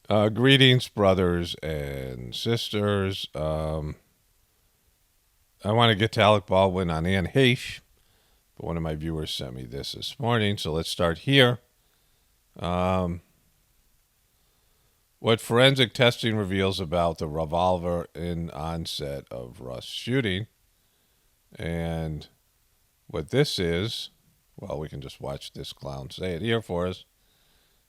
Greetings, brothers and sisters. I want to get to Alec Baldwin on Anne Heche, but one of my viewers sent me this morning, so let's start here. What forensic testing reveals about the revolver in onset of Rust's shooting, and what this is, well, we can just watch this clown say it here for us.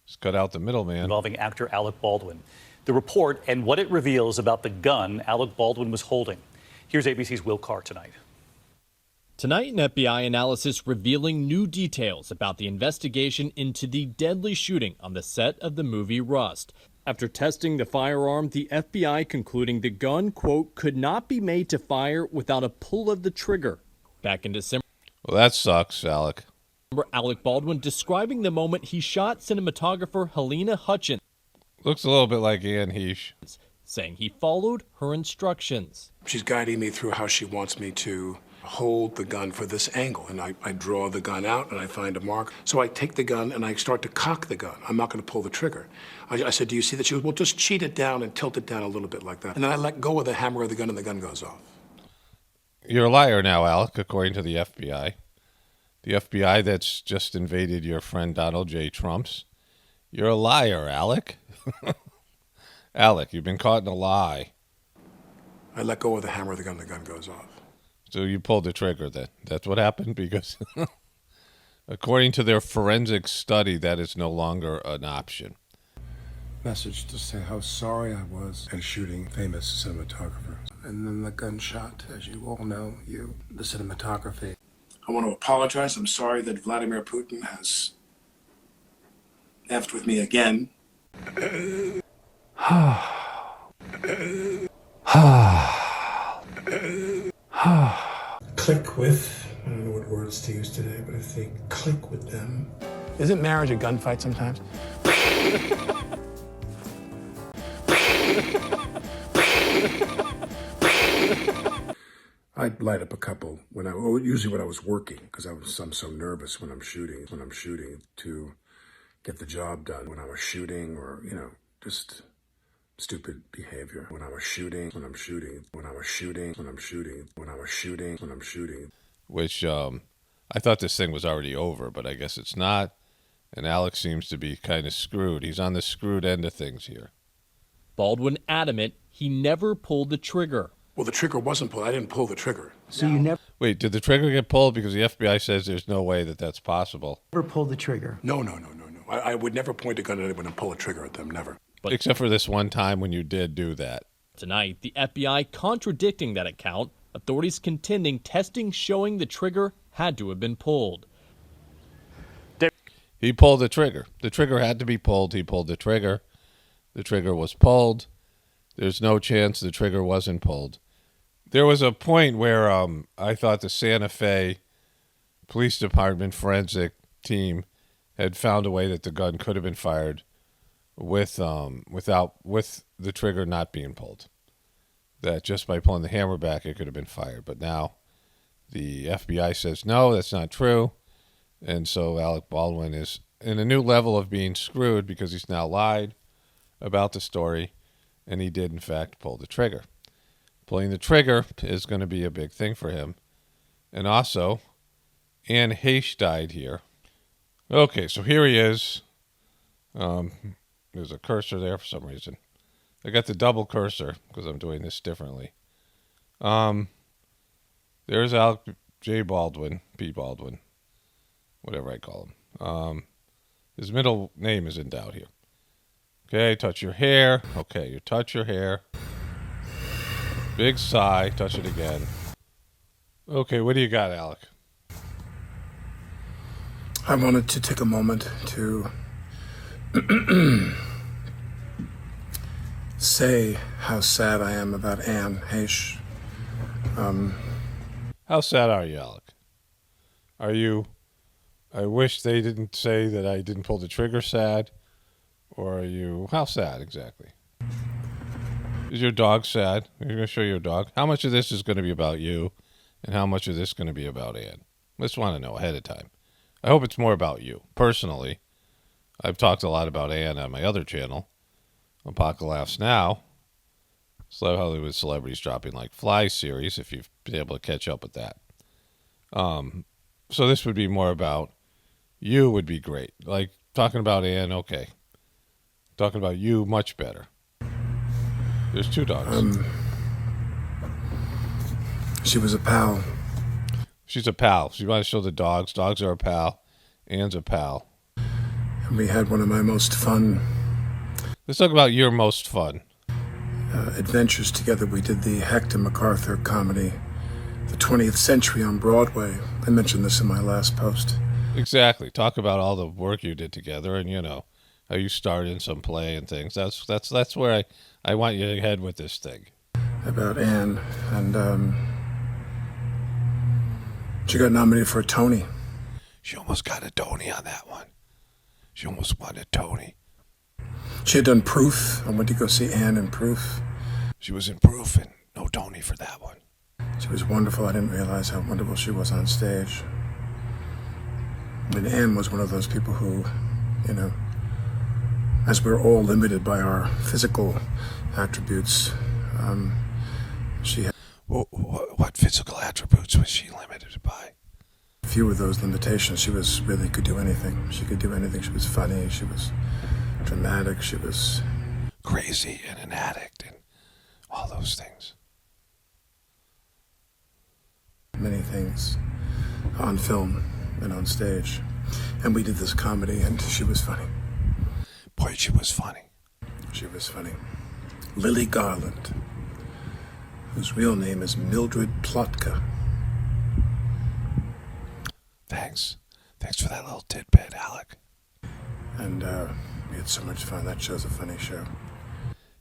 Just cut out the middleman. Involving actor Alec Baldwin. The report and what it reveals about the gun Alec Baldwin was holding. Here's ABC's Will Carr tonight. Tonight, an FBI analysis revealing new details about the investigation into the deadly shooting on the set of the movie Rust. After testing the firearm, the FBI concluding the gun, quote, could not be made to fire without a pull of the trigger. Back in December. Well, that sucks, Alec. Alec Baldwin describing the moment he shot cinematographer Helena Hutchins. Looks a little bit like Anne Heche. Saying he followed her instructions. She's guiding me through how she wants me to hold the gun for this angle. And I draw the gun out and I find a mark. So I take the gun and I start to cock the gun. I'm not going to pull the trigger. I said, do you see that? She goes, well, just cheat it down and tilt it down a little bit like that. And then I let go of the hammer of the gun and the gun goes off. You're a liar now, Alec, according to the FBI. The FBI that's just invaded your friend Donald J. Trump's. You're a liar, Alec. Alec, you've been caught in a lie. I let go of the hammer of the gun goes off. So you pulled the trigger then. That's what happened because according to their forensic study, that is no longer an option. Message to say how sorry I was and shooting famous cinematographer. And then the gunshot, as you all know, the cinematography. I want to apologize. I'm sorry that Vladimir Putin has effed with me again. Click with, I don't know what words to use today, but I think click with them. Isn't marriage a gunfight sometimes? I'd light up a couple usually when I was working, because I'm so nervous when I'm shooting to get the job done. When I was shooting, or just stupid behavior. When I'm shooting. Which I thought this thing was already over, but I guess it's not. And Alex seems to be kind of screwed. He's on the screwed end of things here. Baldwin adamant he never pulled the trigger. Well, the trigger wasn't pulled. I didn't pull the trigger. So you never Wait, did the trigger get pulled? Because the FBI says there's no way that that's possible. pulled the trigger? No. I would never point a gun at anyone and pull a trigger at them, never. Except for this one time when you did do that. Tonight, the FBI contradicting that account, authorities contending testing showing the trigger had to have been pulled. He pulled the trigger. The trigger had to be pulled. He pulled the trigger. The trigger was pulled. There's no chance the trigger wasn't pulled. There was a point where I thought the Santa Fe Police Department forensic team had found a way that the gun could have been fired with the trigger not being pulled. That just by pulling the hammer back, it could have been fired. But now the FBI says, no, that's not true. And so Alec Baldwin is in a new level of being screwed because he's now lied about the story, and he did, in fact, pull the trigger. Pulling the trigger is going to be a big thing for him. And also, Anne Heche died here. Okay, so here he is. There's a cursor there for some reason. I got the double cursor because I'm doing this differently. There's Alec J Baldwin, P. Baldwin, whatever I call him. His middle name is in doubt here. Okay, touch your hair. Okay, you touch your hair. Big sigh, touch it again. Okay, what do you got, Alec? I wanted to take a moment to say how sad I am about Anne Heche. How sad are you, Alec? Are you, I wish they didn't say that I didn't pull the trigger sad? Or are you, how sad exactly? Is your dog sad? You're going to show your dog? How much of this is going to be about you? And how much of this is going to be about Anne? I just want to know ahead of time. I hope it's more about you. Personally, I've talked a lot about Anne on my other channel. Apocalypse Now, Hollywood Celebrities Dropping Like Flies series, if you've been able to catch up with that. So this would be more about you would be great. Like talking about Anne, okay. Talking about you, much better. There's two dogs. She was a pal. She's a pal. She wants to show the dogs. Dogs are a pal. Anne's a pal. And we had one of my most fun Let's talk about your most fun. adventures together. We did the Hector MacArthur comedy, The 20th Century on Broadway. I mentioned this in my last post. Exactly. Talk about all the work you did together, and how you started in some play and things. That's where I want you to head with this thing. About Anne, and she got nominated for a Tony. She almost got a Tony on that one. She almost won a Tony. She had done Proof. I went to go see Anne in Proof. She was in Proof, and no Tony for that one. She was wonderful. I didn't realize how wonderful she was on stage. And Anne was one of those people who, as we're all limited by our physical attributes, she had What physical attributes was she limited by? few of those limitations. She could do anything. She could do anything. She was funny. She was dramatic. She was Crazy and an addict and all those things. many things on film and on stage. And we did this comedy, and she was funny. Boy, she was funny. She was funny. Lily Garland, whose real name is Mildred Plotka. Thanks for that little tidbit, Alec. And we had so much fun. That show's a funny show.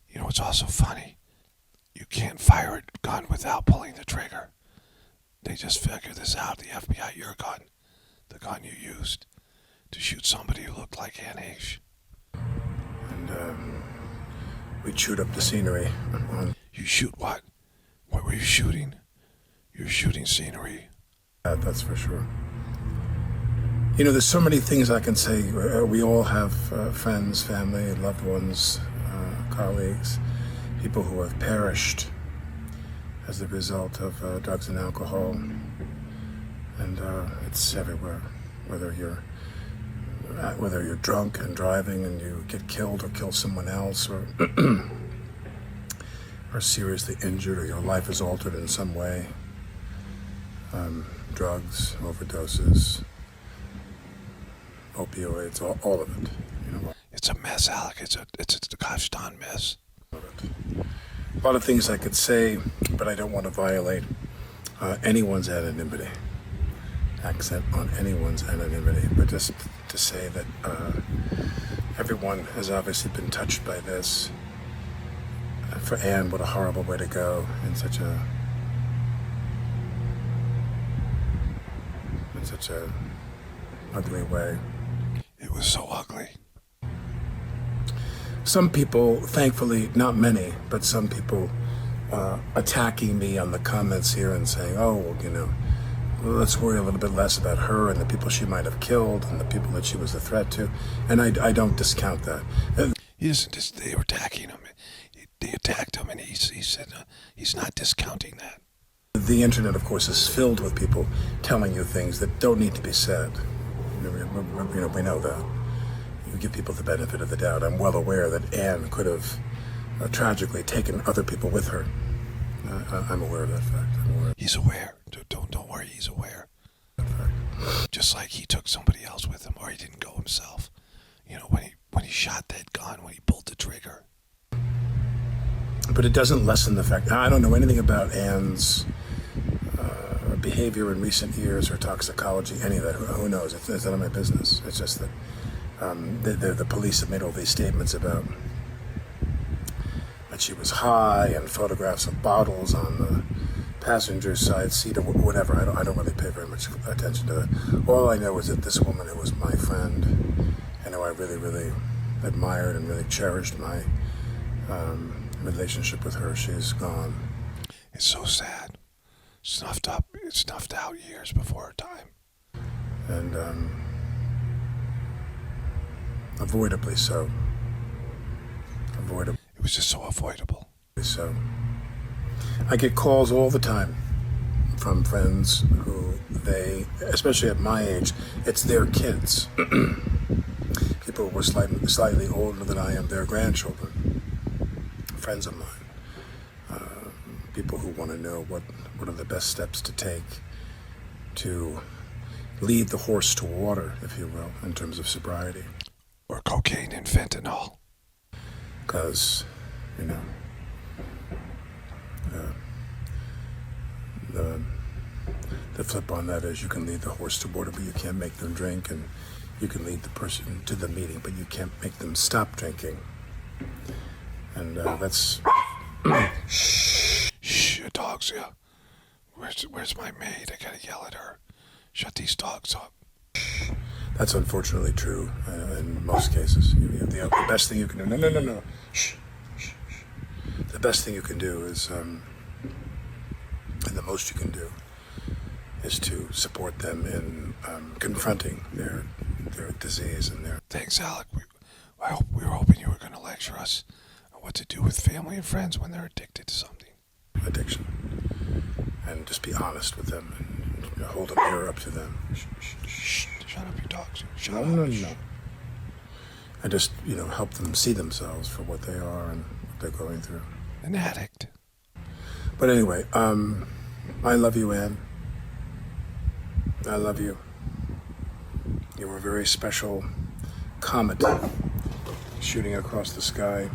You know what's also funny? You can't fire a gun without pulling the trigger. They just figured this out. The FBI, your gun, the gun you used to shoot somebody who looked like Anne Heche. And we chewed up the scenery. You shoot what? What were you shooting? You're shooting scenery. That's for sure. There's so many things I can say. We all have friends, family, loved ones, colleagues, people who have perished as the result of drugs and alcohol. And it's everywhere. Whether you're drunk and driving and you get killed or kill someone else, or are seriously injured, or your life is altered in some way. Drugs, overdoses, opioids, all of it. It's a mess, Alec. It's a gosh darn mess. A lot of things I could say, but I don't want to violate anyone's anonymity. Accent on anyone's anonymity, but just to say that everyone has obviously been touched by this. For Anne, what a horrible way to go in such a ugly way. It was so ugly. Some people, thankfully, not many, but some people attacking me on the comments here and saying, let's worry a little bit less about her and the people she might have killed and the people that she was a threat to. And I don't discount that. He doesn't just, they were attacking him. They attacked him, and he said he's not discounting that. The internet, of course, is filled with people telling you things that don't need to be said. We know that. You give people the benefit of the doubt. I'm well aware that Anne could have tragically taken other people with her. I'm aware of that fact. He's aware. Don't worry, he's aware. Just like he took somebody else with him, or he didn't go himself. When he shot that gun, when he pulled the trigger. But it doesn't lessen the fact. I don't know anything about Anne's behavior in recent years, or toxicology, any of that. Who knows? It's none of my business. It's just that the police have made all these statements about that she was high, and photographs of bottles on the passenger side seat or whatever. I don't really pay very much attention to that. All I know is that this woman, who was my friend, and who I really, really admired and really cherished my relationship with her, she's gone. It's so sad. Snuffed out years before her time. And avoidably so. Avoidably. was just so avoidable. So I get calls all the time from friends who especially at my age, it's their kids. People who were slightly older than I am, their grandchildren, friends of mine. People who want to know what are the best steps to take to lead the horse to water, if you will, in terms of sobriety. Or cocaine and fentanyl. Because, the flip on that is you can lead the horse to water, but you can't make them drink, and you can lead the person to the meeting, but you can't make them stop drinking. And that's... Shh, your dog's here. Where's my maid? I gotta yell at her. Shut these dogs up. That's unfortunately true in most cases. The best thing you can do... No. Shh. The best thing you can do is... and the most you can do is to support them in confronting their disease and their... Thanks, Alec. We were hoping you were going to lecture us on what to do with family and friends when they're addicted to something. Addiction. And just be honest with them and hold a mirror up to them. Shh. Shut up, your dogs. Shut up. No. And just, help them see themselves for what they are and what they're going through. An addict. But anyway, I love you, Anne. I love you. You were a very special comet shooting across the sky.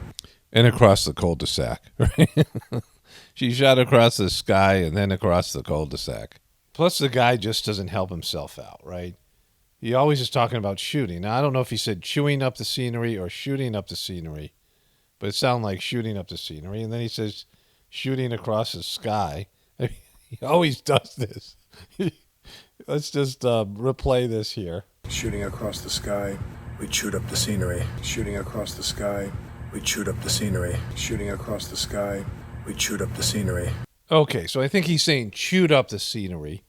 And across the cul-de-sac, right? She shot across the sky and then across the cul-de-sac. Plus, the guy just doesn't help himself out, right? He always is talking about shooting. Now, I don't know if he said chewing up the scenery or shooting up the scenery, but it sounded like shooting up the scenery. And then he says shooting across the sky. I mean, he always does this. Let's just replay this here. Shooting across the sky, we chewed up the scenery. Shooting across the sky, we chewed up the scenery. Shooting across the sky, we chewed up the scenery. Okay, so I think he's saying chewed up the scenery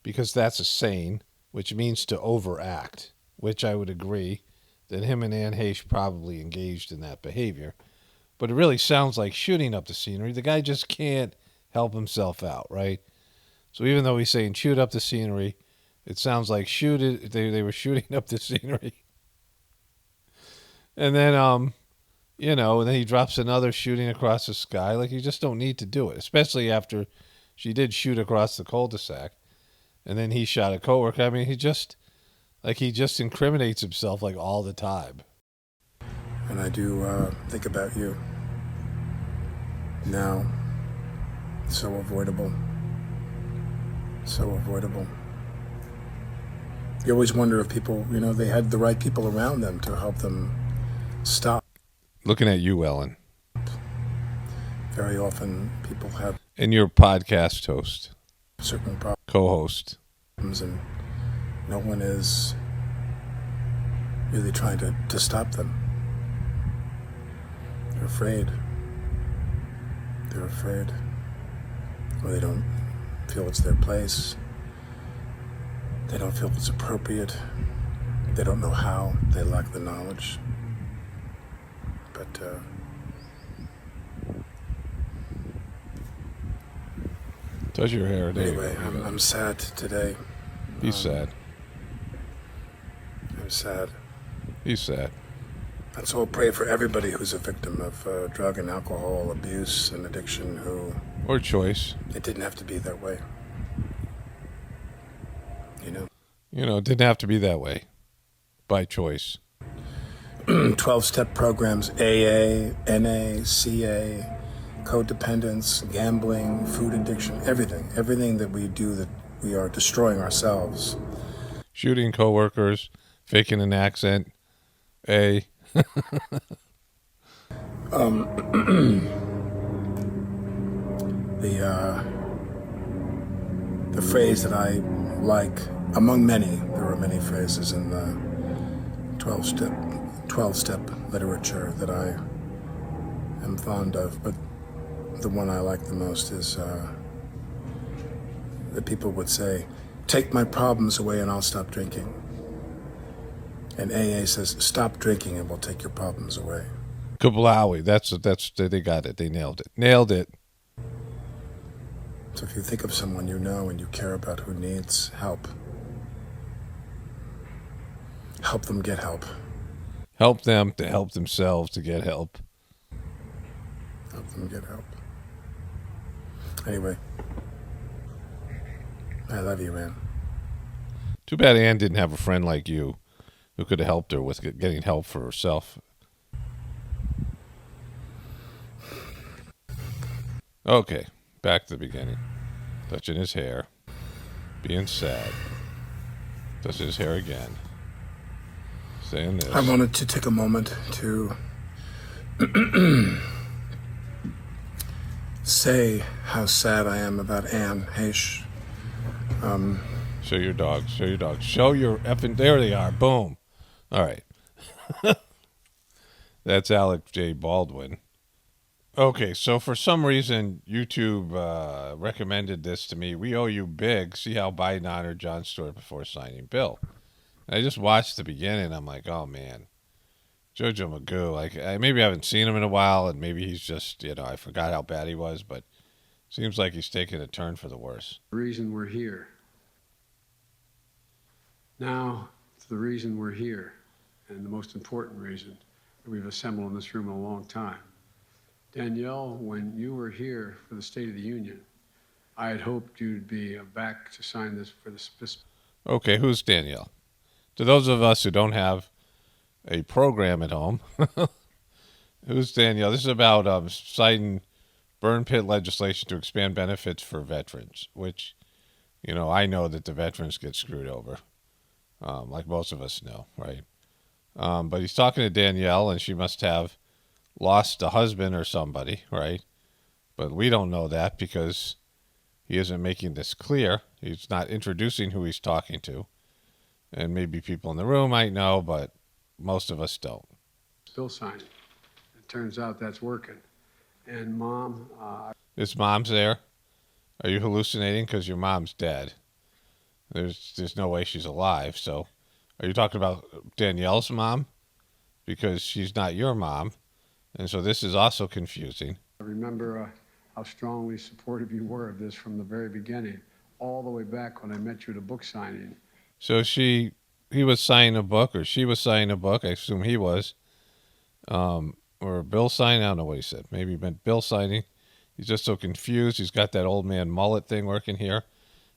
because that's a saying, which means to overact, which I would agree that him and Anne Heche probably engaged in that behavior. But it really sounds like shooting up the scenery. The guy just can't help himself out, right? So even though he's saying chewed up the scenery, it sounds like they were shooting up the scenery. And then, and then he drops another shooting across the sky. Like, you just don't need to do it, especially after she did shoot across the cul-de-sac. And then he shot a coworker. I mean, he just incriminates himself like all the time. And I do think about you now. So avoidable. So avoidable. You always wonder if people, they had the right people around them to help them stop. Looking at you, Ellen. Very often people have... And your podcast host. Certain problems. Co-host. And no one is really trying to stop them. They're afraid. They're afraid. Or they don't feel it's their place. They don't feel it's appropriate. They don't know how. They lack the knowledge. But Does your hair, Dave? anyway, I'm sad today. He's sad. I'm sad. He's sad. And so I'll pray for everybody who's a victim of drug and alcohol abuse and addiction who... Or choice. It didn't have to be that way. It didn't have to be that way. By choice. 12-step programs, AA, NA, CA, codependence, gambling, food addiction, everything that we do that we are destroying ourselves. Shooting coworkers, faking an accent, the phrase that I like, among many, there are many phrases in the 12-step literature that I am fond of, but the one I like the most is that people would say, take my problems away and I'll stop drinking. And AA says, stop drinking and we'll take your problems away. Kablowie. They got it. They nailed it. Nailed it. So if you think of someone you know and you care about who needs help, help them get help. Help them to help themselves to get help. Help them get help. Anyway, I love you, man. Too bad Ann didn't have a friend like you who could have helped her with getting help for herself. Okay, back to the beginning. Touching his hair, being sad. Touching his hair again. Saying this. I wanted to take a moment to say how sad I am about Ann Heche. Show your dogs. Show your dogs. Show your effing. There they are. Boom. All right. That's Alec J Baldwin. Okay, so for some reason, YouTube recommended this to me. We owe you big. See how Biden honored Jon Stewart before signing bill. And I just watched the beginning. I'm like, oh, man. JoJo Magoo. Like, maybe I haven't seen him in a while, and maybe he's just, I forgot how bad he was, but seems like he's taking a turn for the worse. The reason we're here. Now, to the reason we're here, and the most important reason that we've assembled in this room in a long time. Danielle, when you were here for the State of the Union, I had hoped you'd be back to sign this for the... Okay, who's Danielle? To those of us who don't have a program at home, who's Danielle? This is about citing burn pit legislation to expand benefits for veterans, which, I know that the veterans get screwed over, like most of us know, right? But he's talking to Danielle, and she must have lost a husband or somebody, right? But we don't know that because he isn't making this clear. He's not introducing who he's talking to. And maybe people in the room might know, but most of us don't. Bill signing. It turns out that's working. And Mom... His mom's there? Are you hallucinating? Because your mom's dead. There's no way she's alive. So are you talking about Danielle's mom? Because she's not your mom. And so this is also confusing. I remember how strongly supportive you were of this from the very beginning, all the way back when I met you at a book signing. So he was signing a book, or she was signing a book. I assume he was. Or Bill signing. I don't know what he said. Maybe he meant Bill signing. He's just so confused. He's got that old man mullet thing working here.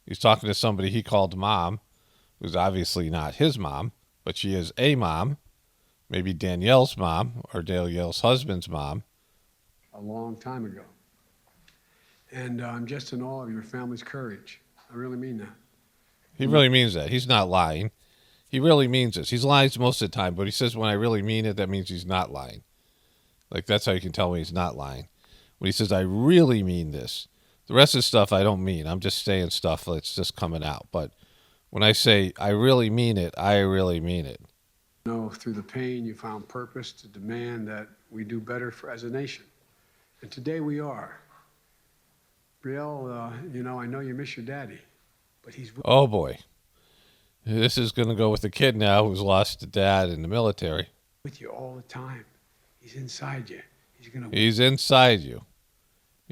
He's talking to somebody he called mom, who's obviously not his mom, but she is a mom. Maybe Danielle's mom or Danielle's husband's mom. A long time ago. And I'm just in awe of your family's courage. I really mean that. He really means that. He's not lying. He really means this. He lies most of the time, but he says when I really mean it, that means he's not lying. Like, that's how you can tell when he's not lying. When he says I really mean this. The rest of the stuff I don't mean. I'm just saying stuff that's just coming out. But when I say I really mean it, I really mean it. Through the pain, you found purpose to demand that we do better as a nation. And today we are. Brielle, I know you miss your daddy, but he's... Oh, boy. This is going to go with a kid now who's lost a dad in the military. With you all the time. He's inside you. He's inside you.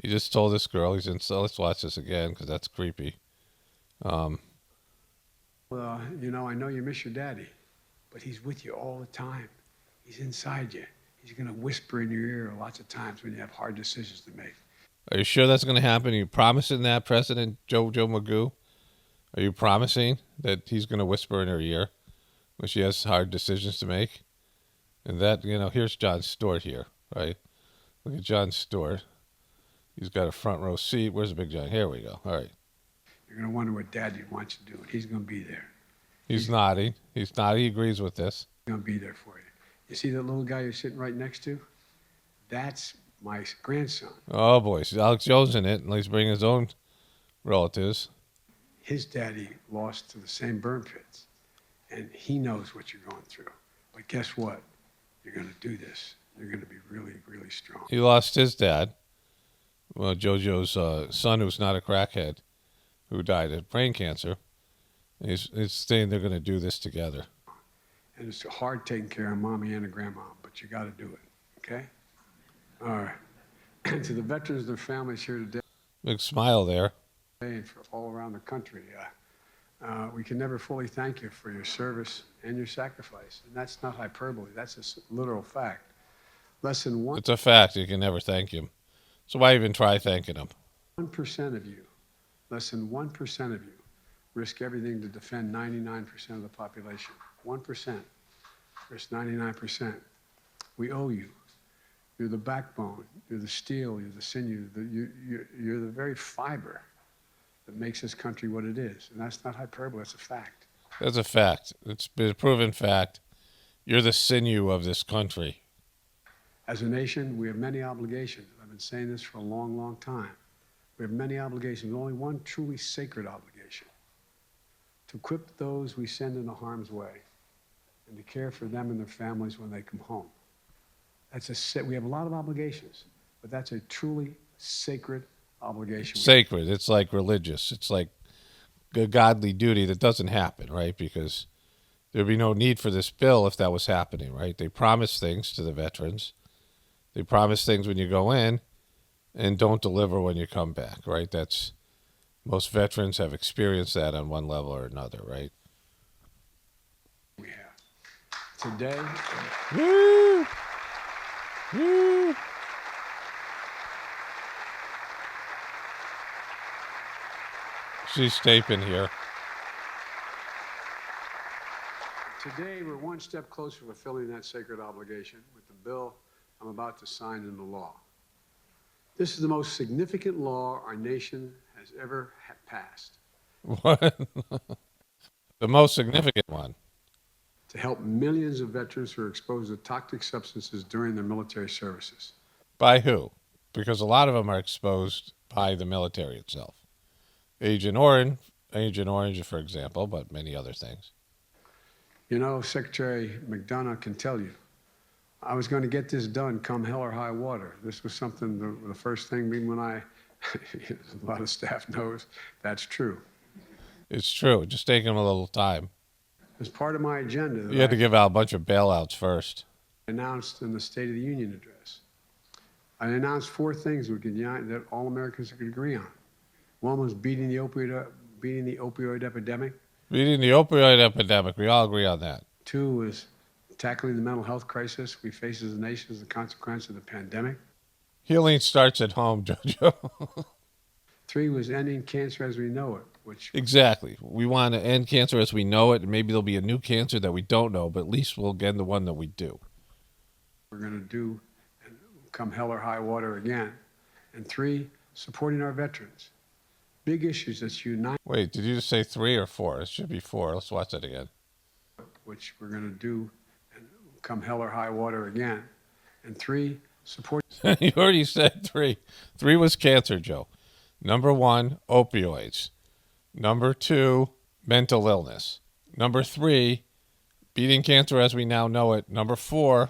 He just told this girl he's inside. Let's watch this again because that's creepy. I know you miss your daddy, but he's with you all the time. He's inside you. He's going to whisper in your ear lots of times when you have hard decisions to make. Are you sure that's going to happen? Are you promising that, President JoJo Magoo? Are you promising that he's going to whisper in her ear when she has hard decisions to make? And that, here's Jon Stewart here, right? Look at Jon Stewart. He's got a front row seat. Where's the big John? Here we go. All right. You're going to wonder what Daddy wants you to do, and he's going to be there. He's nodding. He's nodding. He agrees with this. He's going to be there for you. You see that little guy you're sitting right next to? That's my grandson. Oh, boy. So Alex Jones in it, and he's bringing his own relatives. His daddy lost to the same burn pits, and he knows what you're going through. But guess what? You're going to do this. You're going to be really, really strong. He lost his dad. Well, JoJo's son, who's not a crackhead, who died of brain cancer. He's saying they're going to do this together. And it's hard taking care of Mommy and a grandma, but you got to do it, okay? All right. To the veterans and their families here today Big smile there. and for all around the country, we can never fully thank you for your service and your sacrifice. And that's not hyperbole. That's a literal fact. Less than It's a fact. You can never thank him. So why even try thanking him? 1% of you, less than 1% of you, risk everything to defend 99% of the population. 1% risk 99%. We owe you. You're the backbone. You're the steel. You're the sinew. You're the very fiber that makes this country what it is. And that's not hyperbole. That's a fact. That's a fact. It's been a proven fact. You're the sinew of this country. As a nation, we have many obligations. I've been saying this for a long, long time. We have many obligations, only one truly sacred obligation: to equip those we send into harm's way and to care for them and their families when they come home. We have a lot of obligations, but that's a truly sacred obligation. Sacred. It's like religious. It's like a godly duty that doesn't happen, right? Because there'd be no need for this bill if that was happening, right? They promise things to the veterans. They promise things when you go in and don't deliver when you come back, right? That's most veterans have experienced that on one level or another, right? We have. Today, Woo! Woo! She's taping here. Today, we're one step closer to fulfilling that sacred obligation with the bill I'm about to sign into law. This is the most significant law our nation has ever passed. What? The most significant one. To help millions of veterans who are exposed to toxic substances during their military services. By who? Because a lot of them are exposed by the military itself. Agent Orange, for example, but many other things. You know, Secretary McDonough can tell you, I was going to get this done come hell or high water. This was something, the first thing when a lot of staff knows that's true. It's true. Just taking them a little time. As part of my agenda, You had to give out a bunch of bailouts first. Announced in the State of the Union address. I announced 4 things that all Americans could agree on. One was beating the opioid epidemic. Beating the opioid epidemic. We all agree on that. 2 was tackling the mental health crisis we face as a nation as a consequence of the pandemic. Healing starts at home, JoJo. 3 was ending cancer as we know it, which... Exactly. We want to end cancer as we know it, and maybe there'll be a new cancer that we don't know, but at least we'll get the one that we do. We're going to do, and come hell or high water again. And 3, supporting our veterans. Big issues that unite... Wait, did you just say 3 or 4? It should be 4. Let's watch that again. Which we're going to do, and come hell or high water again. And 3, support... You already said 3. 3 was cancer, Joe. Number 1, opioids. Number 2, mental illness. Number 3, beating cancer as we now know it. Number 4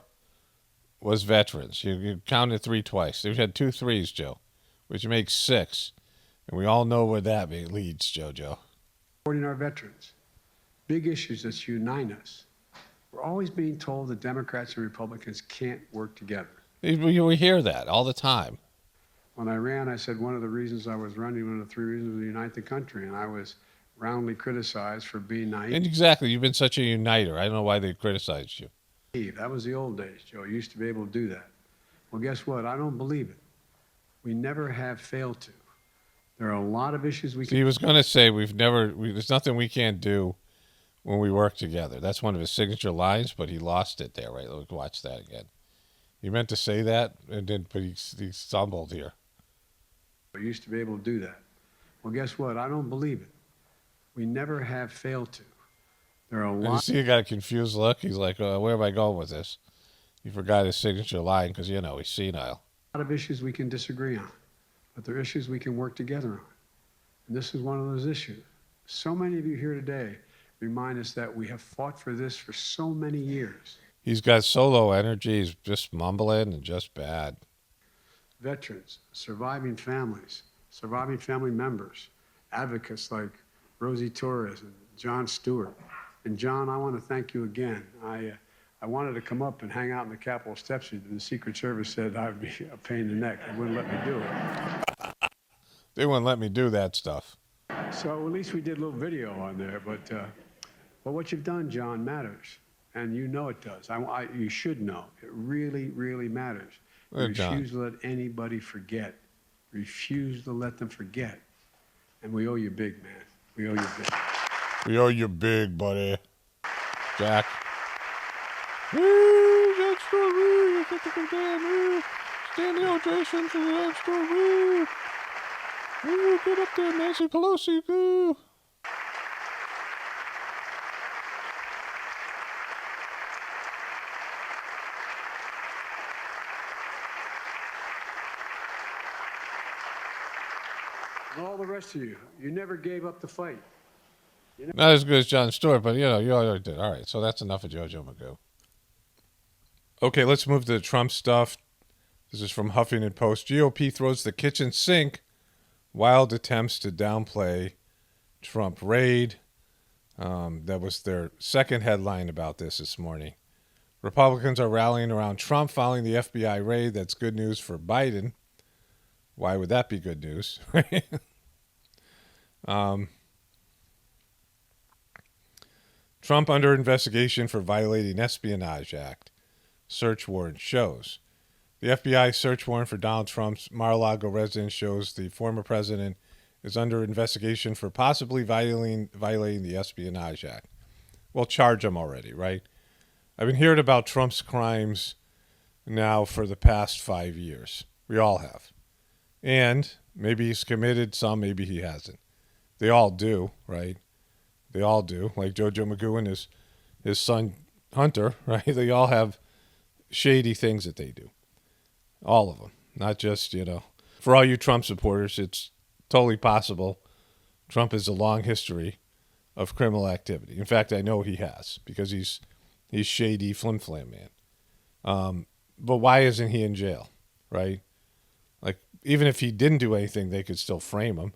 was veterans. You counted 3 twice. You had 2 3s, Joe, which makes 6. And we all know where that leads, JoJo. Supporting our veterans. Big issues that unite us. We're always being told that Democrats and Republicans can't work together. We hear that all the time. When I ran, I said one of the reasons I was running, one of the 3 reasons was to unite the country, and I was roundly criticized for being naive. And exactly, you've been such a uniter. I don't know why they criticized you. That was the old days, Joe. You used to be able to do that. Well, guess what? I don't believe it. We never have failed to. There are a lot of issues we can... He was going to say there's nothing we can't do when we work together. That's one of his signature lines, but he lost it there, right? Let's watch that again. He meant to say that, but he stumbled here. We used to be able to do that. Well, guess what? I don't believe it. We never have failed to. There are a lot... You see he got a confused look? He's like, where am I going with this? He forgot his signature line because, he's senile. A lot of issues we can disagree on, but there are issues we can work together on. And this is one of those issues. So many of you here today remind us that we have fought for this for so many years. He's got solo energy. He's just mumbling and just bad. Veterans, surviving families, surviving family members, advocates like Rosie Torres and John Stewart. And John, I want to thank you again. I I wanted to come up and hang out in the Capitol steps, and the Secret Service said I'd be a pain in the neck. They wouldn't let me do it. They wouldn't let me do that stuff. So at least we did a little video on there. But what you've done, John, matters. And you know it does. You should know. It really, really matters. Refuse to let anybody forget. Refuse to let them forget. And we owe you big, man. We owe you big. We owe you big, buddy. Jack. Woo, Jack Store, woo, you think you can damn, woo. Stand the Jason for the Jack Store, woo. Woo, get up there, Nancy Pelosi, woo. And all the rest of you, you never gave up the fight. Not as good as Jon Stewart, but, you already did. All right, so that's enough of JoJo Magoo. Okay, let's move to the Trump stuff. This is from Huffington Post. GOP throws the kitchen sink. Wild attempts to downplay Trump raid. That was their second headline about this morning. Republicans are rallying around Trump following the FBI raid. That's good news for Biden. Why would that be good news? Trump under investigation for violating Espionage Act. Search warrant shows. The FBI search warrant for Donald Trump's Mar-a-Lago residence shows the former president is under investigation for possibly violating the Espionage Act. Well, charge him already, right? I've been hearing about Trump's crimes now for the past 5 years. We all have. And maybe he's committed some, maybe he hasn't. They all do, right? They all do. Like JoJo Magoo and his son Hunter, right? They all have shady things that they do. All of them. Not just, For all you Trump supporters, it's totally possible Trump has a long history of criminal activity. In fact, I know he has because he's shady flim-flam man. But why isn't he in jail, right? Like, even if he didn't do anything, they could still frame him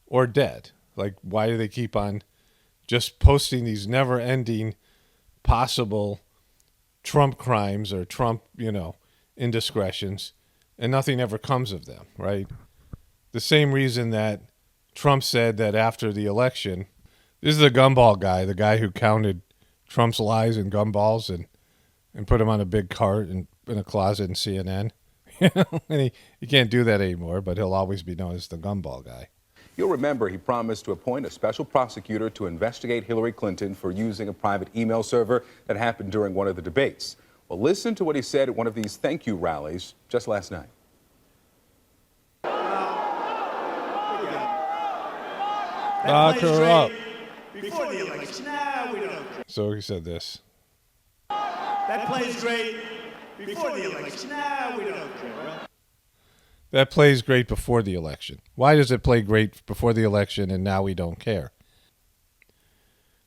or dead. Like, why do they keep on just posting these never-ending possible Trump crimes or Trump, indiscretions, and nothing ever comes of them, right? The same reason that Trump said that after the election, this is the gumball guy, the guy who counted Trump's lies and gumballs and put him on a big cart in a closet in CNN. And he can't do that anymore, but he'll always be known as the gumball guy. You'll remember he promised to appoint a special prosecutor to investigate Hillary Clinton for using a private email server that happened during one of the debates. Well, listen to what he said at one of these thank you rallies just last night. Lock her up. Before the election, nah, we don't. So he said this. That plays great. Before the election, nah, we don't care. That plays great before the election. Why does it play great before the election and now we don't care?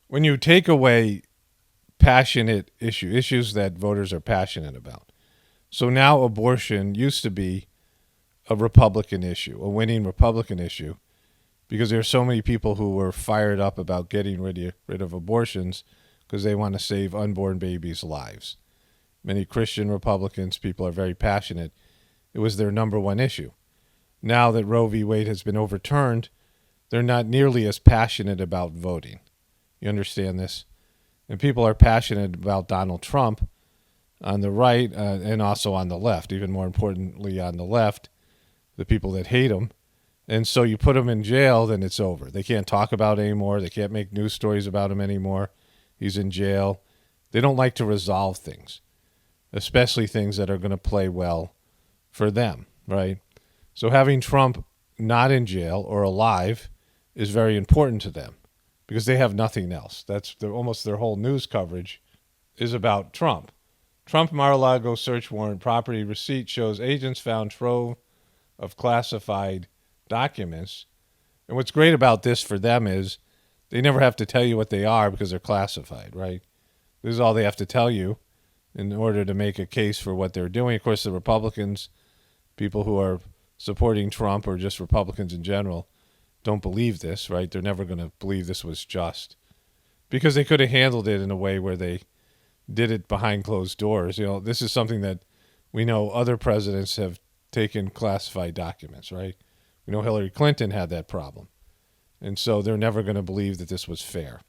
When you take away passionate issues that voters are passionate about. So now abortion used to be a Republican issue, a winning Republican issue, because there are so many people who were fired up about getting rid of abortions because they want to save unborn babies' lives. Many Christian Republicans, people are very passionate. It was their number one issue. Now that Roe v. Wade has been overturned, they're not nearly as passionate about voting. You understand this? And people are passionate about Donald Trump on the right and also on the left, even more importantly on the left, the people that hate him. And so you put him in jail, then it's over. They can't talk about it anymore. They can't make news stories about him anymore. He's in jail. They don't like to resolve things, especially things that are going to play well for them, right? So having Trump not in jail or alive is very important to them because they have nothing else. That's almost their whole news coverage is about Trump. Trump Mar-a-Lago search warrant property receipt shows agents found trove of classified documents. And what's great about this for them is they never have to tell you what they are because they're classified, right? This is all they have to tell you in order to make a case for what they're doing. Of course, the Republicans, people who are supporting Trump or just Republicans in general, don't believe this, right? They're never going to believe this was just because they could have handled it in a way where they did it behind closed doors. You know, this is something that we know other presidents have taken classified documents, right? We know Hillary Clinton had that problem. And so they're never going to believe that this was fair.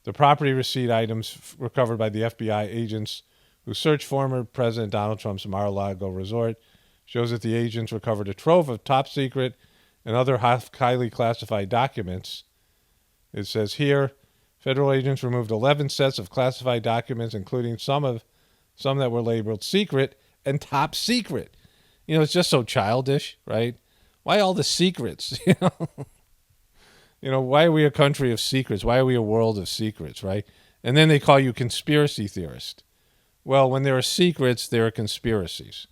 The property receipt items recovered by the FBI agents who searched former President Donald Trump's Mar-a-Lago resort shows that the agents recovered a trove of top secret and other highly classified documents. It says here, federal agents removed 11 sets of classified documents, including some that were labeled secret and top secret. You know, it's just so childish, right? Why all the secrets? You know, why are we a country of secrets? Why are we a world of secrets, right? And then they call you conspiracy theorist. Well, when there are secrets, there are conspiracies.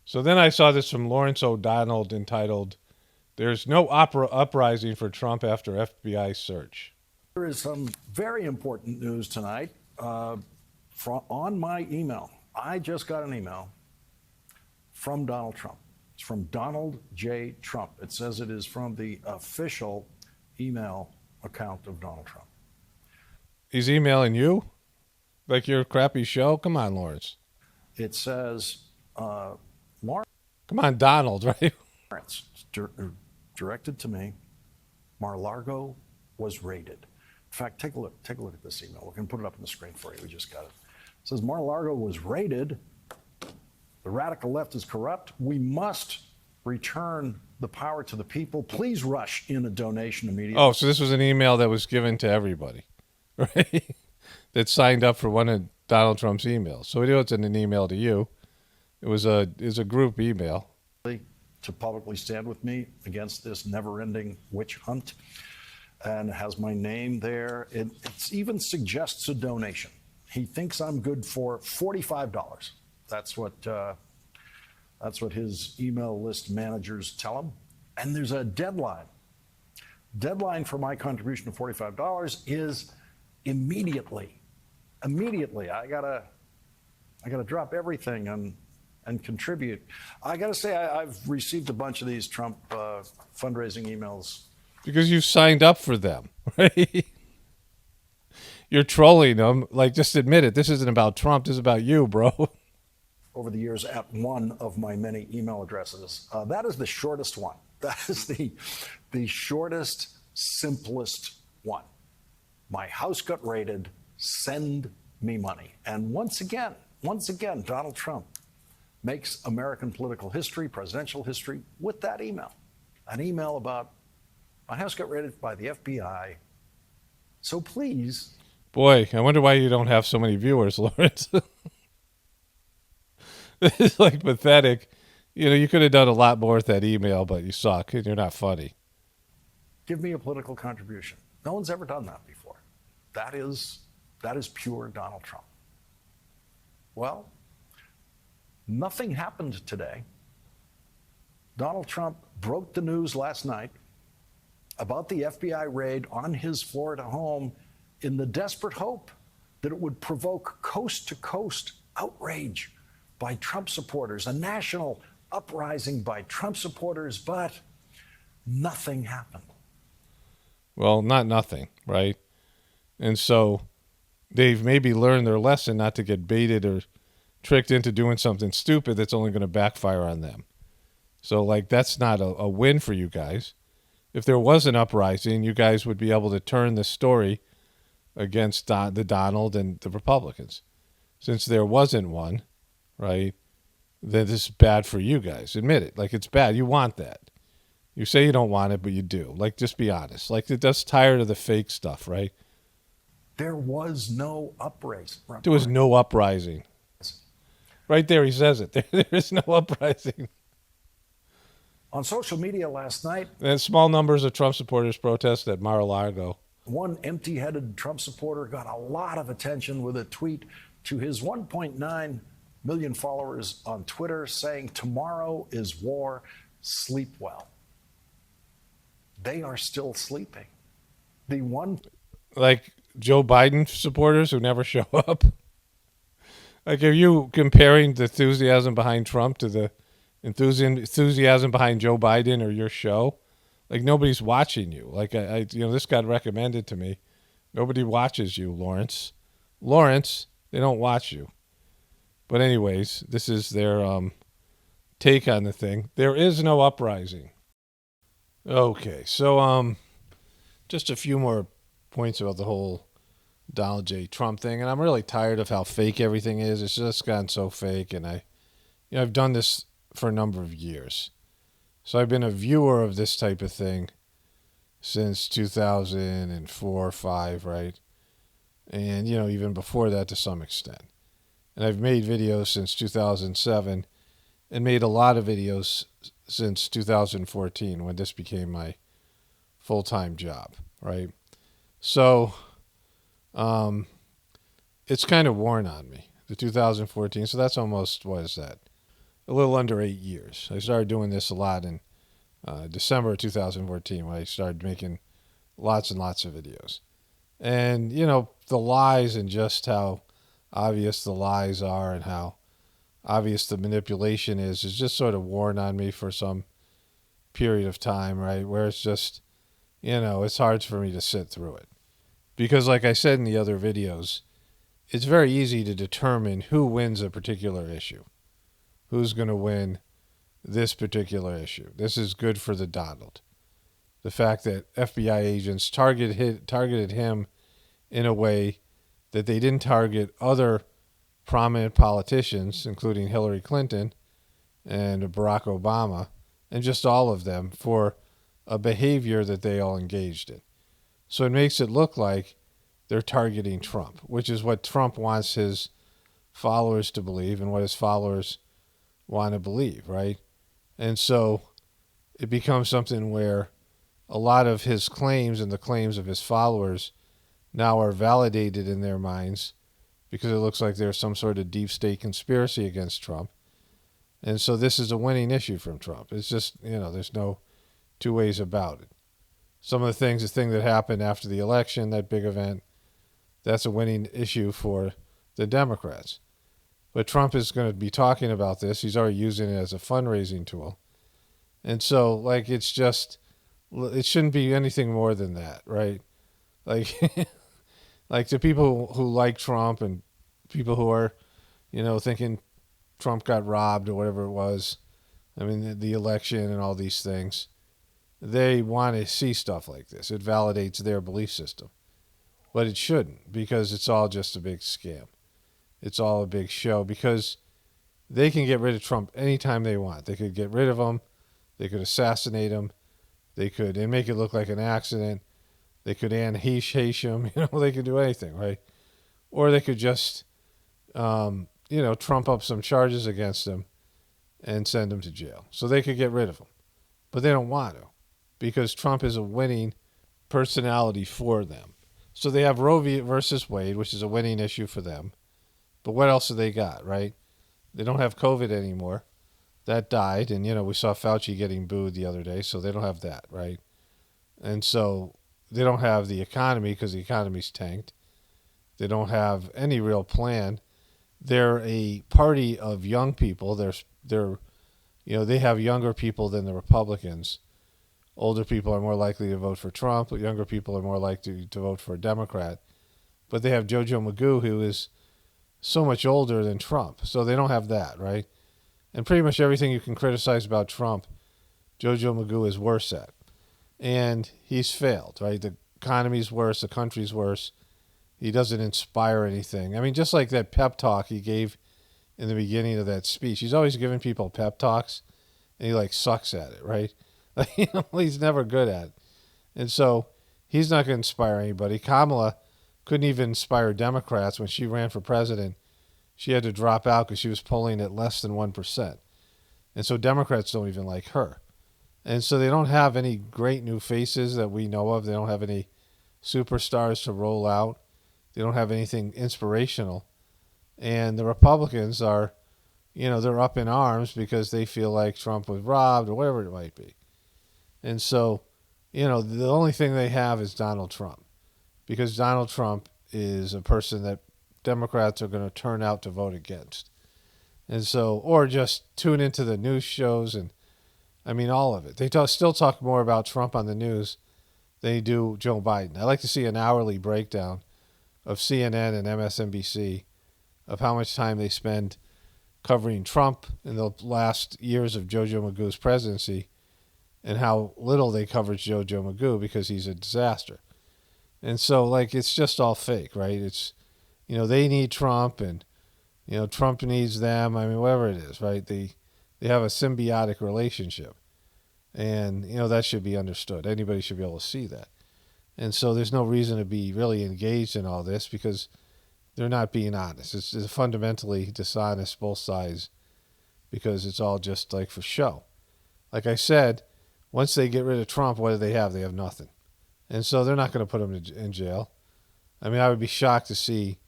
So then I saw this from Lawrence O'Donnell entitled, "There's no uprising for Trump after FBI search." There is some very important news tonight on my email. I just got an email from Donald Trump. It's from Donald J. Trump. It says it is from the official email account of Donald Trump. He's emailing you? Like your crappy show? Come on, Lawrence. It says, Lawrence, Come on, Donald, right? directed to me, Mar-a-Lago was raided. In fact, take a look at this email. We're going to put it up on the screen for you. We just got it. It says, Mar-a-Lago was raided. The radical left is corrupt. We must return the power to the people. Please rush in a donation immediately. Oh, so this was an email that was given to everybody, right? That signed up for one of Donald Trump's emails. So it wasn't an email to you. It was a group email. To publicly stand with me against this never-ending witch hunt. And it has my name there. It even suggests a donation. He thinks I'm good for $45. That's what his email list managers tell him. And there's a deadline. Deadline for my contribution of $45 is immediately. Immediately. I gotta drop everything and contribute. I gotta say, I've received a bunch of these Trump fundraising emails. Because you signed up for them, right? You're trolling them. Like, just admit it. This isn't about Trump. This is about you, bro. Over the years at one of my many email addresses. That is the shortest one. That is the shortest, simplest one. My house got raided. Send me money. And once again, Donald Trump makes American political history, presidential history, with that email. An email about my house got raided by the FBI. So please. Boy, I wonder why you don't have so many viewers, Lawrence. This is like pathetic. You know, you could have done a lot more with that email, but you suck and you're not funny. Give me a political contribution. No one's ever done that before. That is pure Donald Trump. Well, nothing happened today. Donald Trump broke the news last night about the FBI raid on his Florida home in the desperate hope that it would provoke coast-to-coast outrage by Trump supporters, a national uprising by Trump supporters, but nothing happened. Well, not nothing, right? And so they've maybe learned their lesson not to get baited or tricked into doing something stupid that's only going to backfire on them. So, like, that's not a win for you guys. If there was an uprising, you guys would be able to turn the story against the Donald and the Republicans. Since there wasn't one, right, then this is bad for you guys. Admit it. Like, it's bad. You want that. You say you don't want it, but you do. Like, just be honest. Like, it just tired of the fake stuff, right? There was no uprising. There was no uprising. Right there, he says it. There is no uprising. On social media last night, And small numbers of Trump supporters protested at Mar-a-Lago. one empty-headed Trump supporter got a lot of attention with a tweet to his 1.9 million followers on Twitter saying, "Tomorrow is war, sleep well." They are still sleeping. The one... Like Joe Biden supporters who never show up. Like, are you comparing the enthusiasm behind Trump to the enthusiasm behind Joe Biden or your show? Like, nobody's watching you. Like, this got recommended to me. Nobody watches you, Lawrence. Lawrence, They don't watch you. But anyways, this is their take on the thing. There is no uprising. Okay, so just a few more points about the whole Donald J. Trump thing, and I'm really tired of how fake everything is. It's just gotten so fake, and I've done this for a number of years. So I've been a viewer of this type of thing since 2004 or 5, right? And, even before that to some extent. And I've made videos since 2007 and made a lot of videos since 2014 when this became my full-time job, right? So it's kind of worn on me, the 2014. So that's almost, what is that? A little under 8 years. I started doing this a lot in December of 2014 when I started making lots and lots of videos. And, the lies and just how obvious the lies are and how obvious the manipulation is just sort of worn on me for some period of time, right? Where it's just, it's hard for me to sit through it. Because like I said in the other videos, it's very easy to determine who wins a particular issue. Who's going to win this particular issue. This is good for the Donald. The fact that FBI agents targeted him in a way that they didn't target other prominent politicians, including Hillary Clinton and Barack Obama, and just all of them for a behavior that they all engaged in. So it makes it look like they're targeting Trump, which is what Trump wants his followers to believe and what his followers want to believe, right? And so it becomes something where a lot of his claims and the claims of his followers now are validated in their minds because it looks like there's some sort of deep state conspiracy against Trump. And so this is a winning issue from Trump. It's just, there's no two ways about it. Some of the thing that happened after the election, that big event, that's a winning issue for the Democrats. But Trump is going to be talking about this. He's already using it as a fundraising tool. And so, it shouldn't be anything more than that, right? Like the people who like Trump and people who are, thinking Trump got robbed or whatever it was, the election and all these things, they want to see stuff like this. It validates their belief system. But it shouldn't, because it's all just a big scam. It's all a big show, because they can get rid of Trump anytime they want. They could get rid of him. They could assassinate him. They could make it look like an accident. They could Heche him. They could do anything, right? Or they could just, trump up some charges against him and send him to jail. So they could get rid of him. But they don't want to, because Trump is a winning personality for them. So they have Roe versus Wade, which is a winning issue for them. But what else have they got, right? They don't have COVID anymore. That died. And, we saw Fauci getting booed the other day, so they don't have that, right? And so they don't have the economy because the economy's tanked. They don't have any real plan. They're a party of young people. They have younger people than the Republicans. Older people are more likely to vote for Trump. Younger people are more likely to vote for a Democrat. But they have JoJo Magoo, who is so much older than Trump. So they don't have that, right? And pretty much everything you can criticize about Trump, JoJo Magoo is worse at. And he's failed, right? The economy's worse. The country's worse. He doesn't inspire anything. Just like that pep talk he gave in the beginning of that speech. He's always giving people pep talks, and he, sucks at it, right? He's never good at it. And so he's not going to inspire anybody. Kamala couldn't even inspire Democrats when she ran for president. She had to drop out because she was polling at less than 1%. And so Democrats don't even like her. And so they don't have any great new faces that we know of. They don't have any superstars to roll out. They don't have anything inspirational. And the Republicans are, they're up in arms because they feel like Trump was robbed or whatever it might be. And so, the only thing they have is Donald Trump, because Donald Trump is a person that Democrats are going to turn out to vote against. And so, or just tune into the news shows and, all of it. They still talk more about Trump on the news than they do Joe Biden. I like to see an hourly breakdown of CNN and MSNBC of how much time they spend covering Trump in the last years of JoJo Magoo's presidency and how little they covered JoJo Magoo because he's a disaster. And so, like, it's just all fake, right? It's, they need Trump and, Trump needs them. I mean, whatever it is, right? They have a symbiotic relationship. And, that should be understood. Anybody should be able to see that. And so there's no reason to be really engaged in all this because they're not being honest. It's fundamentally dishonest, both sides, because it's all just like for show. Like I said, once they get rid of Trump, what do they have? They have nothing. And so they're not going to put him in jail. I mean, I would be shocked to see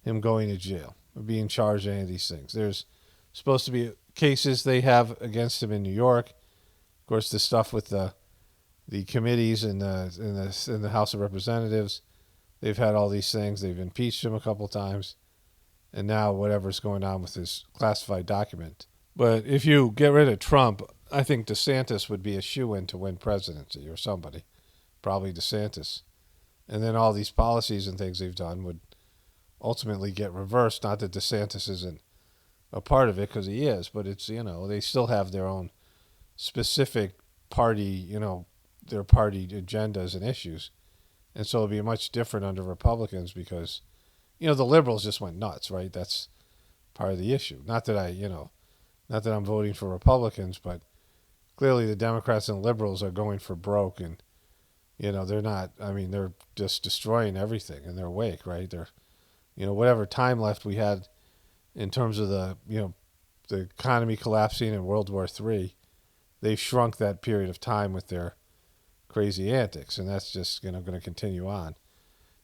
him going to jail or being charged with any of these things. There's supposed to be cases they have against him in New York. Of course, the stuff with the committees in the House of Representatives, they've had all these things. They've impeached him a couple times. And now whatever's going on with his classified document. But if you get rid of Trump, I think DeSantis would be a shoo-in to win presidency or somebody. Probably DeSantis. And then all these policies and things they've done would ultimately get reversed. Not that DeSantis isn't a part of it, because he is, but it's, they still have their own specific party, their party agendas and issues. And so it'll be much different under Republicans because, the liberals just went nuts, right? That's part of the issue. Not that not that I'm voting for Republicans, but clearly the Democrats and liberals are going for broke and, they're not, they're just destroying everything in their wake, right? They're, whatever time left we had in terms of the economy collapsing in World War III, they've shrunk that period of time with their crazy antics. And that's just, going to continue on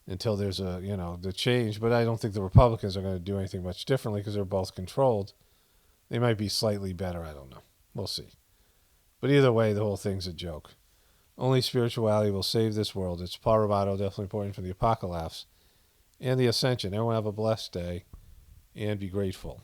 until there's the change. But I don't think the Republicans are going to do anything much differently because they're both controlled. They might be slightly better. I don't know. We'll see. But either way, the whole thing's a joke. Only spirituality will save this world. It's Paul Romato, definitely important for the apocalypse and the ascension. Everyone have a blessed day and be grateful.